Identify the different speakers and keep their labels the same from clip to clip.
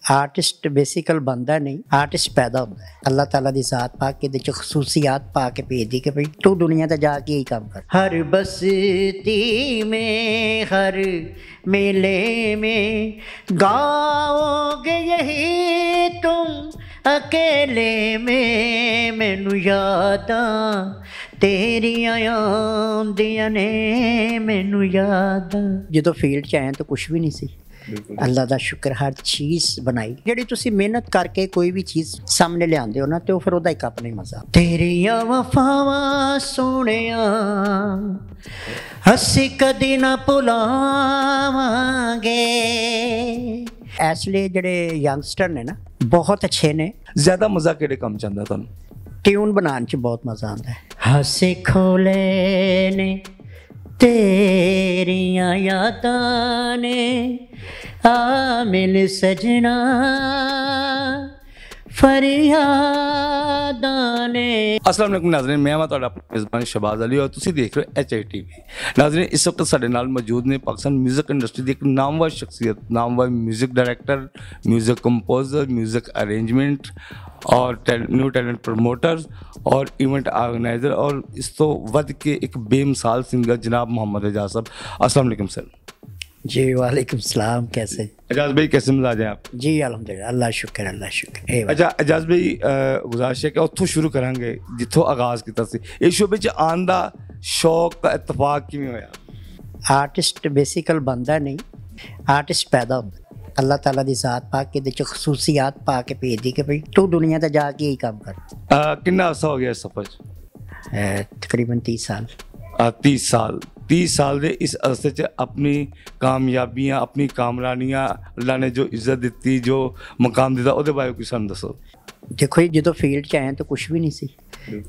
Speaker 1: Artist बेसिकल बनता नहीं, artist पैदा होता है। अल्लाह ताला दी ज़ात पाक के विच खसूसियात पा के भेज दी कि भाई तू दुनिया ते जाके यही काम कर। हर बस्ती में हर मेले में गाओगे यही तुम अकेले में, मैनू यादां तेरियां आंदियां ने, मैनू यादां। जदों फील्ड च आए तो कुछ भी नहीं सी, अल्लाह का शुक्र हर चीज़ बनाई। जिहड़ी तुसी मेहनत करके कोई भी चीज़ सामने लियाते हो ना तो फिर उहदा एक अपना ही मज़ा। तेरियां वफावां सोहणिया असीं कदी ना भुलावांगे। इसलिए जिहड़े यंगस्टर ने ना बहुत अच्छे ने।
Speaker 2: ज़्यादा मज़ा किहड़े काम च आंदा तुहानूं?
Speaker 1: ट्यून बनाने च बहुत मज़ा आता है। हसे खोले ने तेरियां यादां ने, आ मिल सजना फरियादां ने।
Speaker 2: अस्सलाम वालेकुम नाज़रीन, मैं हाँ तुहाडा अपना मेज़बान शहबाज अली और तुसीं देख रहे हो HITV। नाज़रीन इस वक्त साडे नाल मौजूद ने पाकिस्तान म्यूजिक इंडस्ट्री की एक नामवर शख्सियत, Namvar music director, music composer, music arrangement और न्यू टैलेंट प्रमोटर और इवेंट ऑर्गेनाइजर और इस तो वध के एक बेमिसाल सिंगर जनाब मोहम्मद एजाज साहब। अस्सलाम वालेकुम सर।
Speaker 1: जी वालेकुम सलाम। कैसे
Speaker 2: एजाज भाई, कैसे मिजाज हैं आप?
Speaker 1: जी अल्हम्दुलिल्लाह, अल्लाह शुक्र अल्लाह शुक्र।
Speaker 2: अच्छा एजाज भाई, गुजारिश है कि उत्थों शुरू करांगे जिथों आगाज़ किया सी। इस शोबे च आन दा शौक का इत्तफाक किवें होया?
Speaker 1: आर्टिस्ट बेसिकल बनता नहीं, आर्टिस्ट पैदा होता है। अल्लाह ताला दी ज़ात पाक के विच खसूसियात पा के भेज दी कि भाई तू दुनिया ते जाके यही काम कर।
Speaker 2: कितना अर्सा हो गया इस सफर च?
Speaker 1: तकरीबन 30 साल।
Speaker 2: 30 साल। 30 साल के इस अरसे च अपनी कामयाबियां, अपनी कामरानियां, अल्लाह ने जो इज्जत दी, जो मकाम दिता, उसके बारे कुछ सानूं दसो।
Speaker 1: देखो जी, जो फील्ड च आए तो कुछ भी नहीं सी,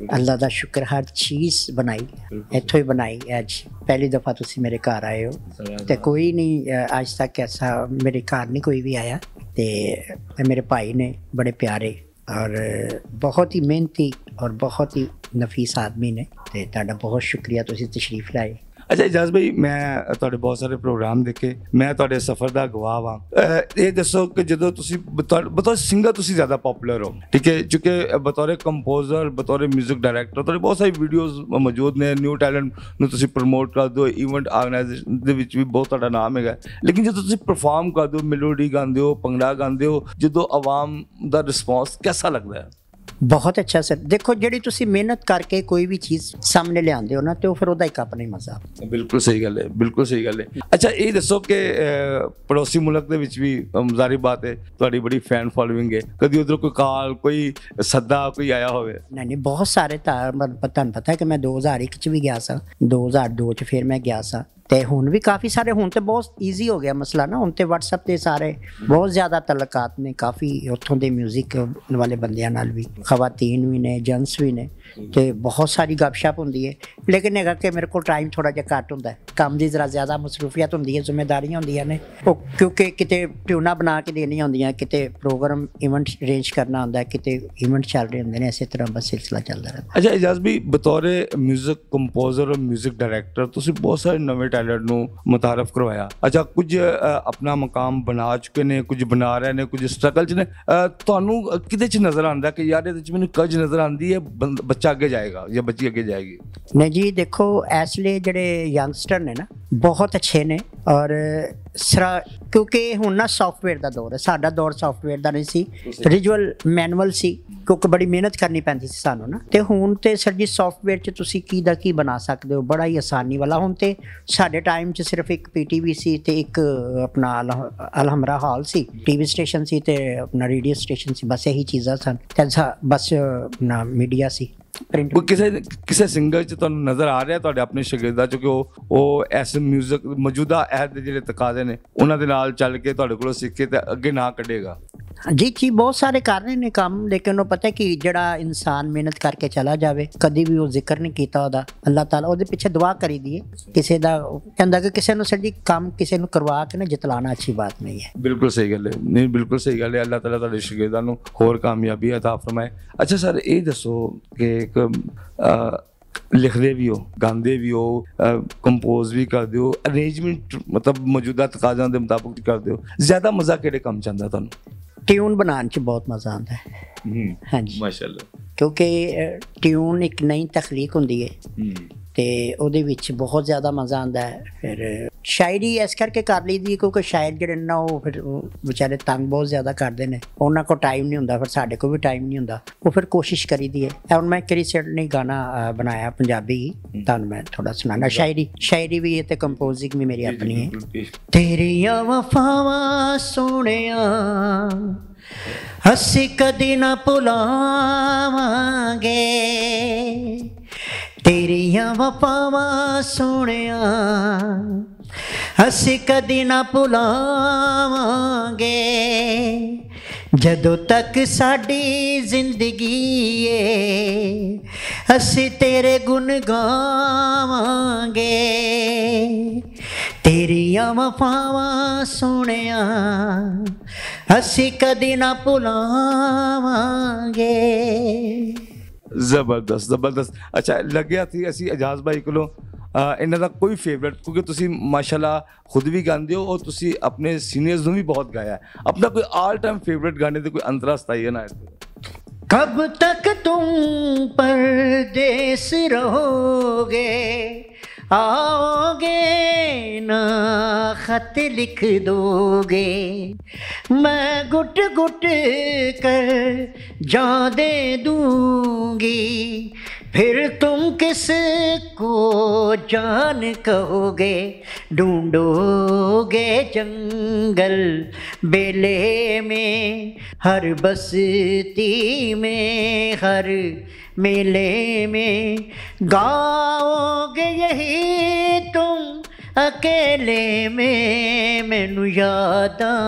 Speaker 1: अल्लाह का शुक्र हर चीज़ बनाई, इत्थों ही बनाई। अज पहली दफ़ा तुसी मेरे घर आए हो तो कोई नहीं अज तक ऐसा मेरे घर नहीं कोई भी आया। तो मेरे भाई ने बड़े प्यारे और बहुत ही मेहनती और बहुत ही नफीस आदमी ने, तो तुहाडा बहुत शुक्रिया तुसी तशरीफ लाए।
Speaker 2: अच्छा एजाज भाई, मैं तुहाडे बहुत सारे प्रोग्राम देखे, मैं तुहाडे सफ़र का गवाह हाँ। ये दसो कि जो तुसी बतौर सिंगर तुसी ज़्यादा पॉपुलर हो, ठीक है, चूँकि बतौर कंपोजर, बतौर म्यूजिक डायरैक्टर तुहाडे बहुत सारी वीडियोज़ मौजूद ने, न्यू टैलेंट नूं तुसी प्रमोट कर दो, इवेंट ऑर्गेनाइजेशन दे विच भी बहुत तुहाडा नाम है। लेकिन जो तुसी परफॉर्म कर दो, मेलोडी गाते हो, भंगड़ा गाते हो, जो आवाम का रिस्पॉन्स कैसा लगता है?
Speaker 1: बहुत अच्छा सर। देखो जिहड़ी तुसी मेहनत करके कोई भी चीज़ सामने लियाते हो ना तो फिर उहदा एक अपना ही मज़ा। बिल्कुल
Speaker 2: सही गल है, बिल्कुल सही गल है। अच्छा ये दसो कि पड़ोसी मुल्क दे विच भी जारी बात है तुहाडी बड़ी फैन फॉलोइंग है, कभी उधर कोई कॉल, कोई सद्दा कोई आया होवे?
Speaker 1: नहीं, बहुत सारे। तुहानूं पता है कि मैं 2001 च भी गया सा, 2002 च फिर मैं गया सा, ते हुण भी काफ़ी सारे। हुण तो बहुत ईजी हो गया मसला ना, हुण तो WhatsApp ते सारे बहुत ज़्यादा तलकात ने, काफ़ी उत्थों दे म्यूजिक वाले बंदियां नाल भी, खवातीन भी ने, जेंट्स भी ने, तो बहुत सारी गपशप होंदी है। लेकिन है कि मेरे को टाइम थोड़ा जिहा घट होंदा है, काम की जरा ज़्यादा मसरूफियत होंदी है, जिम्मेदारियां होंदियां ने, क्योंकि किते ट्यूना बना के देनियां होंदियां, किते प्रोग्राम इवेंट अरेंज करना होंदा है, किते इवेंट चल रहे होंदे ने, इस तरह बस सिलसिला चलता रहता है।
Speaker 2: अच्छा एजाज भी बतौर म्यूजिक कंपोजर और म्यूजिक डायरैक्टर तुसी बहुत सारे नवे टैलेंट नूं मुतारफ करवाया। अच्छा कुछ अपना मकाम बना चुके ने, कुछ बना रहे ने, कुछ स्ट्रगल च ने, तुहानूं किहदे च नज़र आंदा कि यार इहदे च मैनूं कज नज़र आंदी है बच्चा अगे जाएगा या बच्ची अगे जाएगी?
Speaker 1: नहीं जी, देखो इसलिए जिहड़े यंगस्टर ने ना बहुत अच्छे ने और क्योंकि हुण ना सॉफ्टवेयर का दौर है, साडा दौर सॉफ्टवेयर का नहीं सी, रिजुअल मैनुअल सी, क्योंकि बड़ी मेहनत करनी पैंदी सी सानूं ना। ते हुण ते सर जी सॉफ्टवेयर च तुसी की दा की बना सकदे हो, बड़ा ही आसानी वाला। हुण ते साडे टाइम च सिर्फ एक PTV सी ते एक अपना अलहमरा हॉल सी, TV स्टेशन सी ते अपना रेडियो स्टेशन सी, बस यही चीज़ां सन, बस अपना मीडिया सी।
Speaker 2: किसी सिंगर च तुहानूं नज़र आ रहा तुहाडे अपने शागिर्दां चों कि वो ऐसे म्यूजिक मौजूदा अहद दे जिहड़े तकाजे ने उन्हां दे नाल चल के तुहाडे कोलों सीख के ते अगे ना कढेगा?
Speaker 1: जी बहुत सारे कर रहे ने काम, लेकिन वो पता है कि जड़ा इंसान मेहनत करके चला जाए कभी भी वो जिक्र नहीं किया उहदा, अल्लाह ताला उहदे पिछे दुआ करी दी है। किसी का कहता कि किसी नूं सर जी काम किसी नूं करवा के ना जितलाना अच्छी बात नहीं है।
Speaker 2: बिल्कुल सही गल है, नहीं बिल्कुल सही गल है। अल्लाह ताला तुहाडे शागिर्दां नूं होर कामयाबी अता फरमाए। अच्छा सर ये दसो कि एक लिखते भी हो, गाते भी हो, कंपोज भी करते हो, अरेंजमेंट मतलब मौजूदा तकाज़ा के मुताबिक करते हो, ज़्यादा मज़ा किहड़े काम च आंदा तुहानूं?
Speaker 1: ट्यून बनाने च बहुत मज़ा आता है। हाँ जी,
Speaker 2: माशाल्लाह।
Speaker 1: क्योंकि ट्यून एक नई तखलीक होंदी है ਤੇ ਉਹਦੇ ਵਿੱਚ ਬਹੁਤ ਜ਼ਿਆਦਾ ਮਜ਼ਾ ਆਉਂਦਾ ਹੈ। ਫਿਰ ਸ਼ਾਇਰੀ ਇਸ ਕਰਕੇ ਕਰ ਲਈਦੀ ਕਿਉਂਕਿ ਸ਼ਾਇਰ ਜਿਹੜੇ ਨਾ ਉਹ ਫਿਰ ਵਿਚਾਰੇ ਤੰਗ ਬਹੁਤ ਜ਼ਿਆਦਾ ਕਰਦੇ ਨੇ, ਉਹਨਾਂ ਕੋਲ ਟਾਈਮ ਨਹੀਂ ਹੁੰਦਾ, ਫਿਰ ਸਾਡੇ ਕੋਲ ਵੀ ਟਾਈਮ ਨਹੀਂ ਹੁੰਦਾ, ਉਹ ਫਿਰ ਕੋਸ਼ਿਸ਼ ਕਰੀਦੀ ਹੈ। ਹੁਣ ਮੈਂ ਇੱਕ ਰੀਸੈਂਟਲੀ ਗਾਣਾ ਬਣਾਇਆ ਪੰਜਾਬੀ, ਤੁਹਾਨੂੰ ਮੈਂ ਥੋੜਾ ਸੁਣਾਉਣਾ। ਸ਼ਾਇਰੀ ਵੀ ਹੈ ਤੇ ਕੰਪੋਜ਼ਿੰਗ ਵੀ ਮੇਰੀ ਆਪਣੀ ਹੈ। ਤੇਰੀਆਂ ਵਫਾਵਾਂ ਸੋਹਣਿਆ ਅਸੀਂ ਕਦੀ ਨਾ ਭੁਲਾਵਾਂਗੇ, तेरिया वफावां सोहणिया असीं कदी ना भुलावांगे, जदों तक साडी जिंदगी है असीं तेरे गुण गावांगे। तेरिया वफावां सोहणिया असीं कदी ना भुलावांगे।
Speaker 2: ਜ਼ਬਰਦਸਤ ਜ਼ਬਰਦਸਤ। ਅੱਛਾ, ਲੱਗਿਆ ਸੀ ਅਸੀਂ ਇਜਾਜ਼ ਭਾਈ ਕੋਲੋਂ ਇਹਨਾਂ ਦਾ ਕੋਈ ਫੇਵਰੇਟ, ਕਿਉਂਕਿ ਤੁਸੀਂ ਮਾਸ਼ਾਅੱਲਾ ਖੁਦ ਵੀ ਗਾਉਂਦੇ ਹੋ ਔਰ ਤੁਸੀਂ ਆਪਣੇ ਸੀਨੀਅਰਸ ਨੂੰ ਵੀ ਬਹੁਤ ਗਾਇਆ, ਆਪਣਾ ਕੋਈ ਆਲ ਟਾਈਮ ਫੇਵਰੇਟ ਗਾਣੇ ਦੇ ਕੋਈ ਅੰਤਰਾ ਸਤਾਈਏ ਨਾ।
Speaker 1: कब तक तुम परदेस रहोगे, आओगे ना खत लिख दोगे, मैं घुट घुट कर जान दे दूंगी, फिर तुम किसको जान कहोगे, ढूंढोगे जंगल बेले में, हर बस्ती में हर मेले में, गाओगे यही तुम अकेले में, मैनू यादां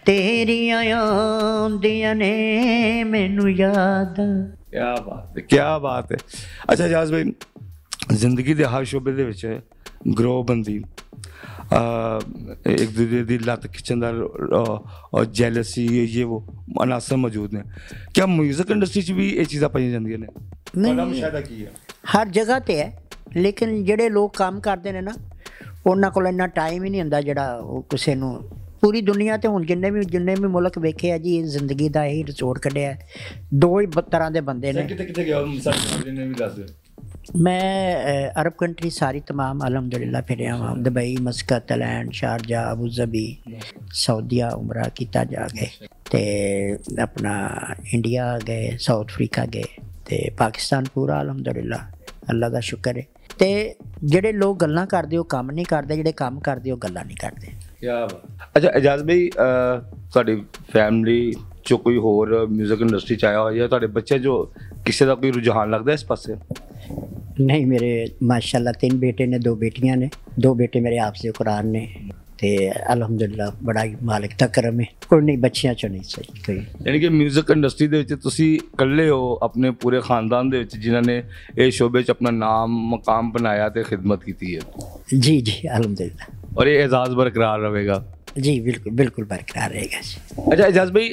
Speaker 1: तेरियां आउंदियां ने, मैनू यादां।
Speaker 2: क्या बात है, क्या बात है। अच्छा इजाज़ भाई, जिंदगी के हर शोबे दे विच ग्रो बंदी एक दूसरे की लत्त खिंचन और जैलसी ये वो अनासर मौजूद ने, क्या म्यूजिक इंडस्ट्री च भी ये चीज़ां पाई जांदियां ने?
Speaker 1: नहीं, हर जगह ते है, लेकिन ਜਿਹੜੇ ਲੋਕ ਕੰਮ ਕਰਦੇ ਨੇ ਨਾ ਉਹਨਾਂ ਕੋਲ ਇੰਨਾ ਟਾਈਮ ਹੀ ਨਹੀਂ ਹੁੰਦਾ ਜਿਹੜਾ ਉਹ ਕਿਸੇ ਨੂੰ। ਪੂਰੀ ਦੁਨੀਆ ਤੇ ਹੁਣ ਜਿੰਨੇ ਵੀ ਮੁਲਕ ਵੇਖੇ ਆ ਜੀ, ਜ਼ਿੰਦਗੀ ਦਾ ਇਹੀ ਨਿਚੋੜ ਕੱਢਿਆ। ਦੋ ਹੀ ਤਰ੍ਹਾਂ ਦੇ ਬੰਦੇ ਨੇ।
Speaker 2: ਕਿੱਥੇ ਗਿਆ ਜਿੰਨੇ ਵੀ ਦੱਸ ਦਿਓ।
Speaker 1: मैं अरब कंट्री सारी तमाम अलहमदुलिल्लाह फिरिया वहाँ, Dubai, Muscat, Thailand, Sharjah, Abu Dhabi, सऊदिया उमरा किता जा गए, ते अपना इंडिया गए, साउथ अफ्रीका गए, ते पाकिस्तान पूरा अलहमदुलिल्लाह अल्लाह का शुक्र है। ते ਜਿਹੜੇ ਲੋਕ ਗੱਲਾਂ ਕਰਦੇ ਉਹ ਕੰਮ ਨਹੀਂ ਕਰਦੇ, ਜਿਹੜੇ ਕੰਮ ਕਰਦੇ ਉਹ ਗੱਲਾਂ ਨਹੀਂ ਕਰਦੇ।
Speaker 2: क्या बात। अच्छा इजाज़ भाई, ਤੁਹਾਡੀ फैमिली चो कोई होर म्यूजिक इंडस्ट्री च आया हो या ਤੁਹਾਡੇ ਬੱਚੇ जो ਕਿਸੇ ਦਾ ਕੋਈ ਰੁਝਾਨ ਲੱਗਦਾ ਇਸ ਪਾਸੇ?
Speaker 1: नहीं, मेरे माशाल्लाह 3 बेटे ने, 2 बेटियां ने, 2 बेटे मेरे हाफ़िज़ कुरान ने, ते अल्हम्दुलिल्लाह बड़ा ही मालिक दा करम है। कोई नहीं, बच्चियां चो नहीं सही कोई।
Speaker 2: यानी कि म्यूजिक इंडस्ट्री दे विच तुसी इकल्ले हो अपने पूरे खानदान दे विच जिन्हां ने इस शोबे च अपना नाम मकाम बनाया ते खिदमत की है?
Speaker 1: जी जी अल्हम्दुलिल्लाह।
Speaker 2: और ये एजाज़ बरकरार रहेगा?
Speaker 1: जी बिल्कुल बिल्कुल बरकरार रहेगा जी।
Speaker 2: अच्छा इजाज़ भाई,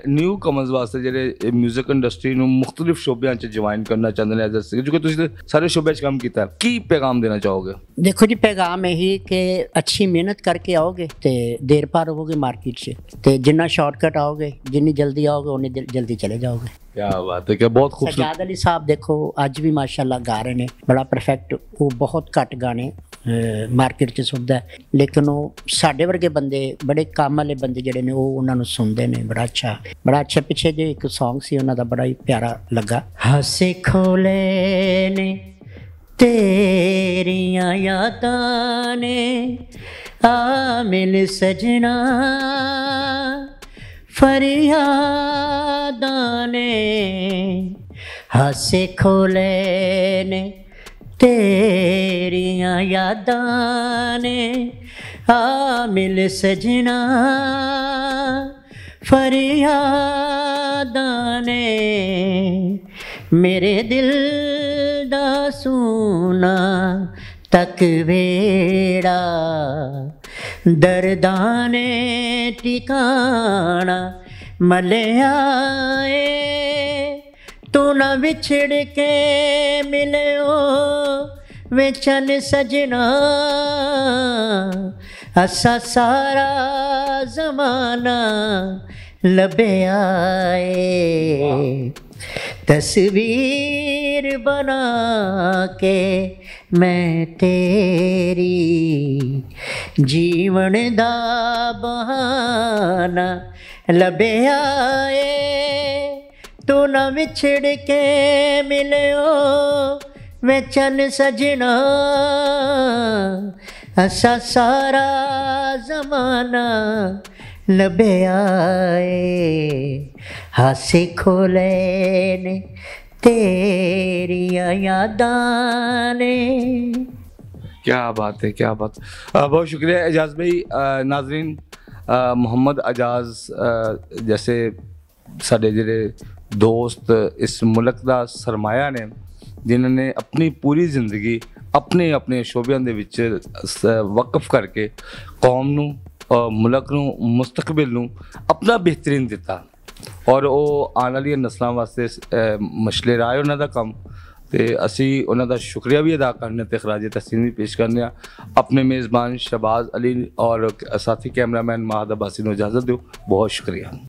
Speaker 2: न्यू कमर्स वास्ते ਜਿਹੜੇ म्यूजिक इंडस्ट्री ਨੂੰ ਮੁxtਲਿਫ ਸ਼ੋਬਿਆਂ 'ਚ ਜੁਆਇਨ ਕਰਨਾ ਚਾਹੁੰਦੇ ਨੇ, ਕਿਉਂਕਿ ਤੁਸੀਂ ਸਾਰੇ ਸ਼ੋਬਿਆਂ 'ਚ ਕੰਮ ਕੀਤਾ, ਕੀ ਪੈਗਾਮ ਦੇਣਾ ਚਾਹੋਗੇ?
Speaker 1: देखो जी, पैगाम यही कि अच्छी मेहनत करके आओगे तो देर पार रहोगे मार्केट से, तो जिन्ना शॉर्टकट आओगे, जितनी जल्दी आओगे उतनी जल्दी चले जाओगे।
Speaker 2: क्या बात है, क्या बहुत खूबसूरत।
Speaker 1: सजाद अली साहब देखो अज भी माशाल्लाह गा रहे हैं, बड़ा परफेक्ट। वो बहुत घट गाने मार्केट च सुनता है, लेकिन वो साढ़े वर्गे बंदे, बड़े काम वाले बंदे ਜਿਹੜੇ ਨੇ ਉਹ ਉਹਨਾਂ ਨੂੰ ਸੁਣਦੇ ਨੇ। ਬੜਾ ਅੱਛਾ ਪਿੱਛੇ ਜੇ ਇੱਕ ਸੌਂਗ ਸੀ ਉਹਨਾਂ ਦਾ ਬੜਾ ਹੀ ਪਿਆਰਾ ਲੱਗਾ, ਹਾਸੇ ਖੋਲੇ ਨੇ तेरियां यादां ने, आ मिल सजना फरियादां ने, हासे खोले ने तेरियां यादां ने, आ मिल सजना फरियादां ने, मेरे दिल दा सूना तक वेड़ा, दर्दां ने ठिकाना मलिया तू ना विछड़ के मिलो विचन सजना, असा सारा जमाना लबे आए, तस्वीर बना के मैं तेरी, जीवन दा बहाना लबे आए, तू ना विछड़ के मिलियो वे चन सजना, असा सारा जमाना लबे आए, हासे खोले ने तेरिया यादां ने।
Speaker 2: क्या बात है, क्या बात। बहुत शुक्रिया एजाज भाई। नाजरीन, मोहम्मद एजाज जैसे साडे जिहड़े दोस्त इस मुल्क दा सरमाया ने, जिन्होंने अपनी पूरी जिंदगी अपने अपने शोबियां दे विच वक्फ करके कौम नू, मुल्क नू, मुस्तकबिल नू अपना बेहतरीन दिता, और वो आने वाली नस्लों वास्ते मशले राह उन्हों का काम। तो असी उन्हों शुक्रिया भी अदा करने ते खराज तहसीन भी पेश करने। अपने मेज़बान शहबाज अली और साथी कैमरामैन महाद अब्बासी को इजाज़त दो। बहुत शुक्रिया।